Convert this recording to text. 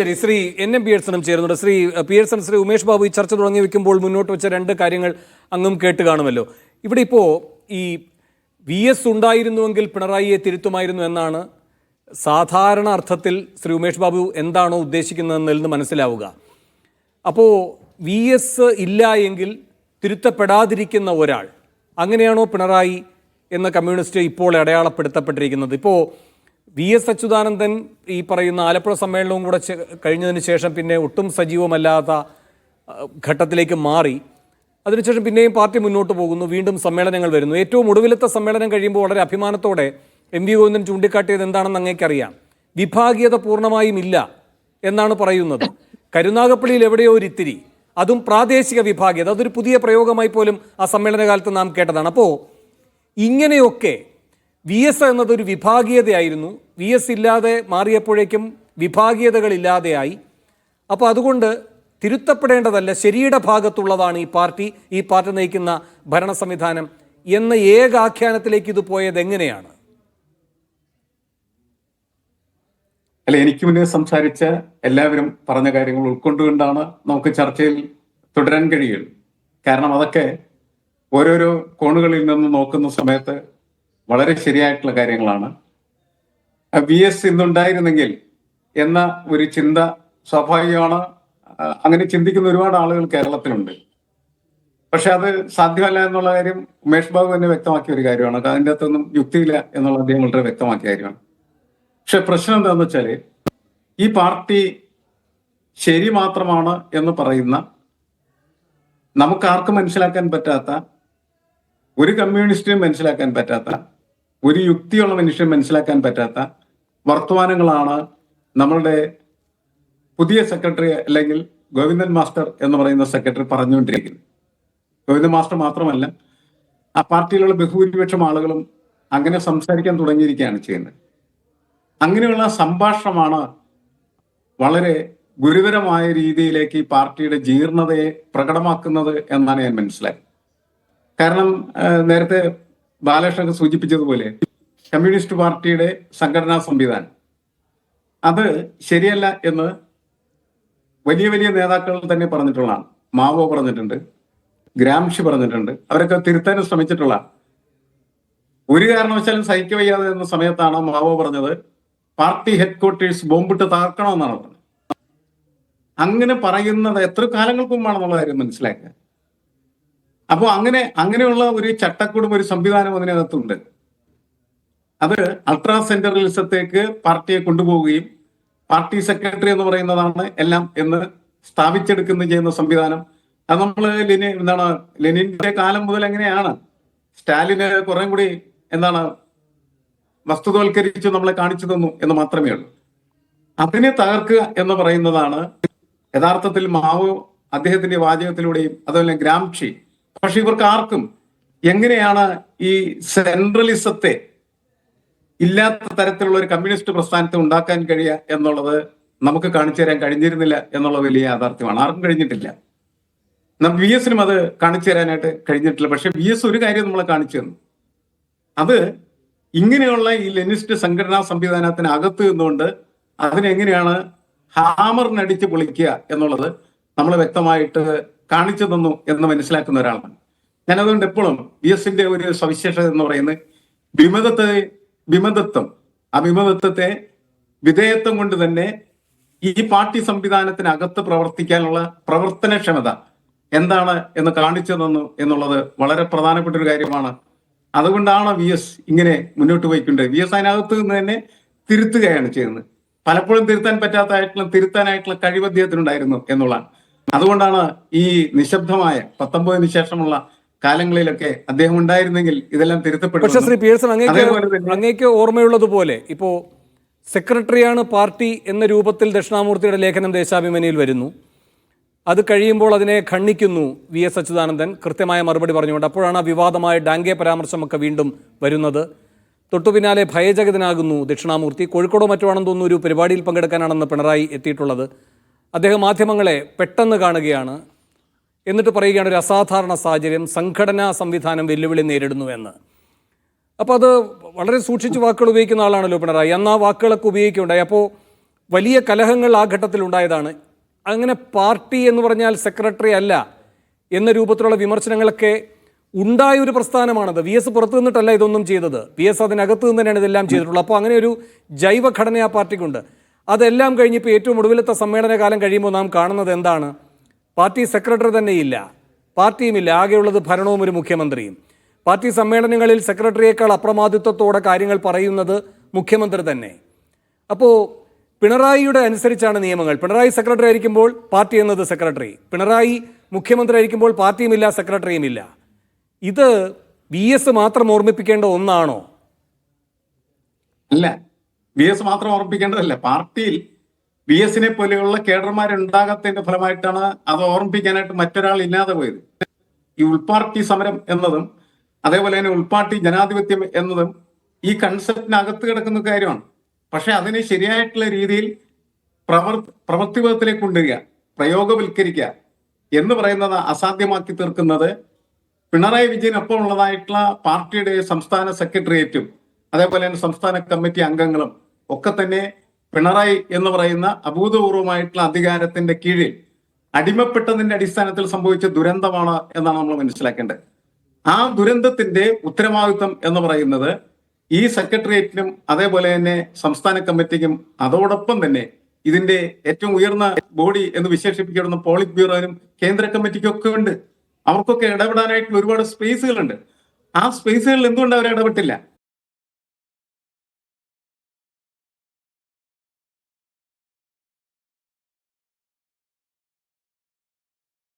ശരി, ശ്രീ എൻ പിയേഴ്സണും ചേരുന്നുണ്ട്. ശ്രീ പിയേഴ്സൺ, ശ്രീ ഉമേഷ് ബാബു ഈ ചർച്ച തുടങ്ങി വെക്കുമ്പോൾ മുന്നോട്ട് വെച്ച രണ്ട് കാര്യങ്ങൾ അങ്ങും കേട്ട് കാണുമല്ലോ. ഇവിടെ ഇപ്പോൾ ഈ VS ഉണ്ടായിരുന്നുവെങ്കിൽ പിണറായിയെ തിരുത്തുമായിരുന്നു എന്നാണ് സാധാരണ അർത്ഥത്തിൽ ശ്രീ ഉമേഷ് ബാബു എന്താണോ ഉദ്ദേശിക്കുന്നതെന്നതിൽ നിന്ന് മനസ്സിലാവുക. അപ്പോൾ VS ഇല്ല എങ്കിൽ തിരുത്തപ്പെടാതിരിക്കുന്ന ഒരാൾ, അങ്ങനെയാണോ പിണറായി എന്ന കമ്മ്യൂണിസ്റ്റ് ഇപ്പോൾ അടയാളപ്പെടുത്തപ്പെട്ടിരിക്കുന്നത്? ഇപ്പോൾ VS അച്യുതാനന്ദൻ ഈ പറയുന്ന ആലപ്പുഴ സമ്മേളനവും കൂടെ കഴിഞ്ഞതിന് ശേഷം പിന്നെ ഒട്ടും സജീവമല്ലാത്ത ഘട്ടത്തിലേക്ക് മാറി. അതിനുശേഷം പിന്നെയും പാർട്ടി മുന്നോട്ട് പോകുന്നു, വീണ്ടും സമ്മേളനങ്ങൾ വരുന്നു. ഏറ്റവും ഒടുവിലത്തെ സമ്മേളനം കഴിയുമ്പോൾ വളരെ അഭിമാനത്തോടെ MV ഗോവിന്ദൻ ചൂണ്ടിക്കാട്ടിയത് എന്താണെന്ന് അങ്ങേക്കറിയാം. വിഭാഗീയത പൂർണ്ണമായും ഇല്ല എന്നാണ് പറയുന്നത്. കരുനാഗപ്പള്ളിയിൽ എവിടെയോ ഒരു ഇത്തിരി, അതും പ്രാദേശിക വിഭാഗീയത, അതൊരു പുതിയ പ്രയോഗമായി പോലും ആ സമ്മേളന കാലത്ത് നാം കേട്ടതാണ്. അപ്പോൾ ഇങ്ങനെയൊക്കെ VS എന്നതൊരു വിഭാഗീയതയായിരുന്നു. VS ഇല്ലാതെ മാറിയപ്പോഴേക്കും വിഭാഗീയതകളില്ലാതെയായി. അപ്പോൾ അതുകൊണ്ട് തിരുത്തപ്പെടേണ്ടതല്ല, ശരിയുടെ ഭാഗത്തുള്ളതാണ് ഈ പാർട്ടി നയിക്കുന്ന ഭരണ സംവിധാനം എന്ന ഏകാഖ്യാനത്തിലേക്ക് ഇത് പോയത് എങ്ങനെയാണ്? അല്ല, എനിക്ക് മുന്നേ സംസാരിച്ച എല്ലാവരും പറഞ്ഞ കാര്യങ്ങൾ ഉൾക്കൊണ്ടുകൊണ്ടാണ് നമുക്ക് ചർച്ചയിൽ തുടരാൻ കഴിയുള്ളൂ. കാരണം അതൊക്കെ ഓരോരോ കോണുകളിൽ നിന്ന് നോക്കുന്ന സമയത്ത് വളരെ ശരിയായിട്ടുള്ള കാര്യങ്ങളാണ്. VS ഇന്നുണ്ടായിരുന്നെങ്കിൽ എന്ന ഒരു ചിന്ത സ്വാഭാവികമാണ്. അങ്ങനെ ചിന്തിക്കുന്ന ഒരുപാട് ആളുകൾ കേരളത്തിലുണ്ട്. പക്ഷെ അത് സാധ്യമല്ല എന്നുള്ള കാര്യം ഉമേഷ് ബാബു തന്നെ വ്യക്തമാക്കിയ ഒരു കാര്യമാണ്. അതിൻ്റെ അകത്തൊന്നും യുക്തിയില്ല എന്നുള്ള അദ്ദേഹം വളരെ വ്യക്തമാക്കിയ കാര്യമാണ്. പക്ഷെ പ്രശ്നം എന്താണെന്ന് വെച്ചാല്, ഈ പാർട്ടി ശരി മാത്രമാണ് എന്ന് പറയുന്ന, നമുക്കാർക്കും മനസ്സിലാക്കാൻ പറ്റാത്ത, ഒരു കമ്മ്യൂണിസ്റ്റിനും മനസ്സിലാക്കാൻ പറ്റാത്ത, ഒരു യുക്തിയുള്ള മനുഷ്യൻ മനസ്സിലാക്കാൻ പറ്റാത്ത വർത്തമാനങ്ങളാണ് നമ്മളുടെ പുതിയ സെക്രട്ടറി അല്ലെങ്കിൽ ഗോവിന്ദൻ മാസ്റ്റർ എന്ന് പറയുന്ന സെക്രട്ടറി പറഞ്ഞുകൊണ്ടിരിക്കുന്നത്. ഗോവിന്ദൻ മാസ്റ്റർ മാത്രമല്ല, ആ പാർട്ടിയിലുള്ള ബഹുഭൂരിപക്ഷം ആളുകളും അങ്ങനെ സംസാരിക്കാൻ തുടങ്ങിയിരിക്കുകയാണ് ചെയ്യുന്നത്. അങ്ങനെയുള്ള സംഭാഷണമാണ് വളരെ ഗുരുതരമായ രീതിയിലേക്ക് ഈ പാർട്ടിയുടെ ജീർണതയെ പ്രകടമാക്കുന്നത് എന്നാണ് ഞാൻ മനസ്സിലാക്കുന്നത്. കാരണം നേരത്തെ ബാലകൃഷ്ണൻ സൂചിപ്പിച്ചതുപോലെ കമ്മ്യൂണിസ്റ്റ് പാർട്ടിയുടെ സംഘടനാ സംവിധാനം അത് ശരിയല്ല എന്ന് വലിയ വലിയ നേതാക്കൾ തന്നെ പറഞ്ഞിട്ടുള്ളതാണ്. മാവോ പറഞ്ഞിട്ടുണ്ട്, ഗ്രാംഷി പറഞ്ഞിട്ടുണ്ട്. അവരൊക്കെ തിരുത്താനും ശ്രമിച്ചിട്ടുള്ള. ഒരു കാരണവശാലും സഹിക്കവയ്യാതെ എന്ന സമയത്താണ് മാവോ പറഞ്ഞത് പാർട്ടി ഹെഡ്ക്വാർട്ടേഴ്സ് ബോംബിട്ട് തകർക്കണമെന്നാണ് പറഞ്ഞത്. അങ്ങനെ പറയുന്നത് എത്ര കാലങ്ങൾക്ക് മുമ്പാണെന്നുള്ള കാര്യം മനസ്സിലാക്കുക. അപ്പോൾ അങ്ങനെയുള്ള ഒരു ചട്ടക്കൂടും ഒരു സംവിധാനം അതിനകത്തുണ്ട്. അത് അൾട്രാ സെൻട്രലിസത്തേക്ക് പാർട്ടിയെ കൊണ്ടുപോവുകയും പാർട്ടി സെക്രട്ടറി എന്ന് പറയുന്നതാണ് എല്ലാം എന്ന് സ്ഥാപിച്ചെടുക്കുന്ന ചെയ്യുന്ന സംവിധാനം. അത് നമ്മൾ ലെനിന്റെ കാലം മുതൽ എങ്ങനെയാണ് സ്റ്റാലിന് കുറെ കൂടി വസ്തുതവൽക്കരിച്ച് നമ്മളെ കാണിച്ചു തന്നു എന്ന് മാത്രമേ ഉള്ളൂ. അതിനെ തകർക്കുക എന്ന് പറയുന്നതാണ് യഥാർത്ഥത്തിൽ മാവോ അദ്ദേഹത്തിന്റെ വാചകത്തിലൂടെയും അതുപോലെ ഗ്രാംഷി. പക്ഷെ ഇവർക്ക് ആർക്കും എങ്ങനെയാണ് ഈ സെൻട്രലിസത്തെ ഇല്ലാത്ത തരത്തിലുള്ള ഒരു കമ്മ്യൂണിസ്റ്റ് പ്രസ്ഥാനത്തെ ഉണ്ടാക്കാൻ കഴിയുക എന്നുള്ളത് നമുക്ക് കാണിച്ചു തരാൻ കഴിഞ്ഞിരുന്നില്ല എന്നുള്ള വലിയ യാഥാർത്ഥ്യമാണ്. ആർക്കും കഴിഞ്ഞിട്ടില്ല. VSനും അത് കാണിച്ചു തരാനായിട്ട് കഴിഞ്ഞിട്ടില്ല. പക്ഷെ VS ഒരു കാര്യം നമ്മളെ കാണിച്ചു തന്നു. അത് ഇങ്ങനെയുള്ള ഈ ലെനിസ്റ്റ് സംഘടനാ സംവിധാനത്തിന് അകത്ത് നിന്നുകൊണ്ട് അതിനെങ്ങനെയാണ് ഹാമറിനടിച്ച് പൊളിക്കുക എന്നുള്ളത് നമ്മൾ വ്യക്തമായിട്ട് കാണിച്ചു തന്നു എന്ന് മനസ്സിലാക്കുന്ന ഒരാളാണ് ഞാൻ. അതുകൊണ്ട് എപ്പോഴും VSന്റെ ഒരു സവിശേഷത എന്ന് പറയുന്നത് വിമതത്വം. ആ വിമതത്വത്തെ വിധേയത്വം കൊണ്ട് തന്നെ ഈ പാർട്ടി സംവിധാനത്തിനകത്ത് പ്രവർത്തിക്കാനുള്ള പ്രവർത്തനക്ഷമത എന്താണ് എന്ന് കാണിച്ചു തന്നു എന്നുള്ളത് വളരെ പ്രധാനപ്പെട്ട ഒരു കാര്യമാണ്. അതുകൊണ്ടാണ് VS ഇങ്ങനെ മുന്നോട്ട് പോയിക്കൊണ്ട് VS അതിനകത്ത് നിന്ന് തന്നെ തിരുത്തുകയാണ് ചെയ്യുന്നത്. പലപ്പോഴും തിരുത്താനായിട്ടുള്ള കഴിവ് അദ്ദേഹത്തിനുണ്ടായിരുന്നു എന്നുള്ളതാണ്. അതുകൊണ്ടാണ് ഈ നിശബ്ദമായ 19 ശേഷമുള്ള കാലങ്ങളിലൊക്കെ അദ്ദേഹം ഉണ്ടായിരുന്നെങ്കിൽ ഇതെല്ലാം തിരുത്തപ്പെടും. പക്ഷേ ശ്രീ പിയേഴ്സൺ, അങ്ങേക്ക് ഓർമ്മയുള്ളതുപോലെ ഇപ്പോൾ സെക്രട്ടറിയാണ് പാർട്ടി എന്ന രൂപത്തിൽ ദക്ഷിണാമൂർത്തിയുടെ ലേഖനം ദേശാഭിമാനിയിൽ വരുന്നു. അത് കഴിയുമ്പോൾ അതിനെ ഖണ്ഡിക്കുന്നു VS അച്യുതാനന്ദൻ കൃത്യമായ മറുപടി പറഞ്ഞുകൊണ്ട്. അപ്പോഴാണ് വിവാദമായ ഡാങ്കെ പരാമർശമൊക്കെ വീണ്ടും വരുന്നത്. തൊട്ടു പിന്നാലെ ഭയചകിതനാകുന്നു ദക്ഷിണാമൂർത്തി. കോഴിക്കോടോ മറ്റോ ആണെന്ന് തോന്നുന്നു ഒരു പരിപാടിയിൽ പങ്കെടുക്കാനാണെന്ന് പിണറായി എത്തിയിട്ടുള്ളത്. അദ്ദേഹം മാധ്യമങ്ങളെ പെട്ടെന്ന് കാണുകയാണ്. എന്നിട്ട് പറയുകയാണ് ഒരു അസാധാരണ സാഹചര്യം, സംഘടനാ സംവിധാനം വെല്ലുവിളി നേരിടുന്നു എന്ന്. അപ്പോൾ അത് വളരെ സൂക്ഷിച്ച് വാക്കുകൾ ഉപയോഗിക്കുന്ന ആളാണല്ലോ പിണറായി. അന്ന് ആ വാക്കുകളൊക്കെ ഉപയോഗിക്കുകയുണ്ടായി. അപ്പോൾ വലിയ കലഹങ്ങൾ ആ ഘട്ടത്തിൽ ഉണ്ടായതാണ്. അങ്ങനെ പാർട്ടി എന്ന് പറഞ്ഞാൽ സെക്രട്ടറി അല്ല എന്ന രൂപത്തിലുള്ള വിമർശനങ്ങളൊക്കെ ഉണ്ടായ ഒരു പ്രസ്ഥാനമാണത്. വി എസ് പുറത്തു നിന്നിട്ടല്ല ഇതൊന്നും ചെയ്തത്, വി എസ് അതിനകത്ത് നിന്ന് തന്നെയാണ് ഇതെല്ലാം ചെയ്തിട്ടുള്ളത്. അപ്പോൾ അങ്ങനെ ഒരു ജൈവഘടന ആ പാർട്ടിക്കുണ്ട്. അതെല്ലാം കഴിഞ്ഞിപ്പോൾ ഏറ്റവും ഒടുവിലത്തെ സമ്മേളന കാലം കഴിയുമ്പോൾ നാം കാണുന്നത് എന്താണ്? പാർട്ടി സെക്രട്ടറി തന്നെയില്ല, പാർട്ടിയുമില്ല, ആകെയുള്ളത് ഭരണവും ഒരു മുഖ്യമന്ത്രിയും. പാർട്ടി സമ്മേളനങ്ങളിൽ സെക്രട്ടറിയേക്കാൾ അപ്രമാദിത്വത്തോടെ കാര്യങ്ങൾ പറയുന്നത് മുഖ്യമന്ത്രി തന്നെ. അപ്പോൾ പിണറായിയുടെ അനുസരിച്ചാണ് നിയമങ്ങൾ. പിണറായി സെക്രട്ടറി ആയിരിക്കുമ്പോൾ പാർട്ടി എന്നത് സെക്രട്ടറി, പിണറായി മുഖ്യമന്ത്രി ആയിരിക്കുമ്പോൾ പാർട്ടിയുമില്ല സെക്രട്ടറിയുമില്ല. ഇത് വി എസ് മാത്രം ഓർമ്മിപ്പിക്കേണ്ട ഒന്നാണോ? അല്ല, വി എസ് മാത്രം ഓർമ്മിപ്പിക്കേണ്ടതല്ല. പാർട്ടിയിൽ വി എസിനെ പോലെയുള്ള കേഡർമാരുണ്ടാകാത്തതിന്റെ ഫലമായിട്ടാണ് അത് ഓർമ്മിപ്പിക്കാനായിട്ട് മറ്റൊരാൾ ഇല്ലാതെ പോയത്. ഈ ഉൾപാർട്ടി സമരം എന്നതും അതേപോലെ തന്നെ ഉൾപാർട്ടി ജനാധിപത്യം എന്നതും ഈ കൺസെപ്റ്റിനകത്ത് കിടക്കുന്ന കാര്യമാണ്. പക്ഷെ അതിനെ ശരിയായിട്ടുള്ള രീതിയിൽ പ്രവൃത്തിപഥത്തിലേക്ക് കൊണ്ടുവരിക, പ്രയോഗവൽക്കരിക്കുക എന്ന് പറയുന്നത് അസാധ്യമാക്കി തീർക്കുന്നത് പിണറായി വിജയനൊപ്പം ഉള്ളതായിട്ടുള്ള പാർട്ടിയുടെ സംസ്ഥാന സെക്രട്ടേറിയറ്റും അതേപോലെ തന്നെ സംസ്ഥാന കമ്മിറ്റി അംഗങ്ങളും ഒക്കെ തന്നെ പിണറായി എന്ന് പറയുന്ന അഭൂതപൂർവമായിട്ടുള്ള അധികാരത്തിന്റെ കീഴിൽ അടിമപ്പെട്ടതിന്റെ അടിസ്ഥാനത്തിൽ സംഭവിച്ച ദുരന്തമാണ് എന്നാണ് നമ്മൾ മനസ്സിലാക്കേണ്ടത്. ആ ദുരന്തത്തിന്റെ ഉത്തരവാദിത്വം എന്ന് പറയുന്നത് ഈ സെക്രട്ടേറിയറ്റിനും അതേപോലെ തന്നെ സംസ്ഥാന കമ്മിറ്റിക്കും അതോടൊപ്പം തന്നെ ഇതിന്റെ ഏറ്റവും ഉയർന്ന ബോഡി എന്ന് വിശേഷിപ്പിക്കപ്പെടുന്ന പോളിറ്റ് ബ്യൂറോനും കേന്ദ്ര കമ്മിറ്റിക്കും ഒക്കെ ഉണ്ട്. അവർക്കൊക്കെ ഇടപെടാനായിട്ടുള്ള ഒരുപാട് സ്പേസുകളുണ്ട്. ആ സ്പേസുകളിൽ എന്തുകൊണ്ട് അവർ ഇടപെട്ടില്ല?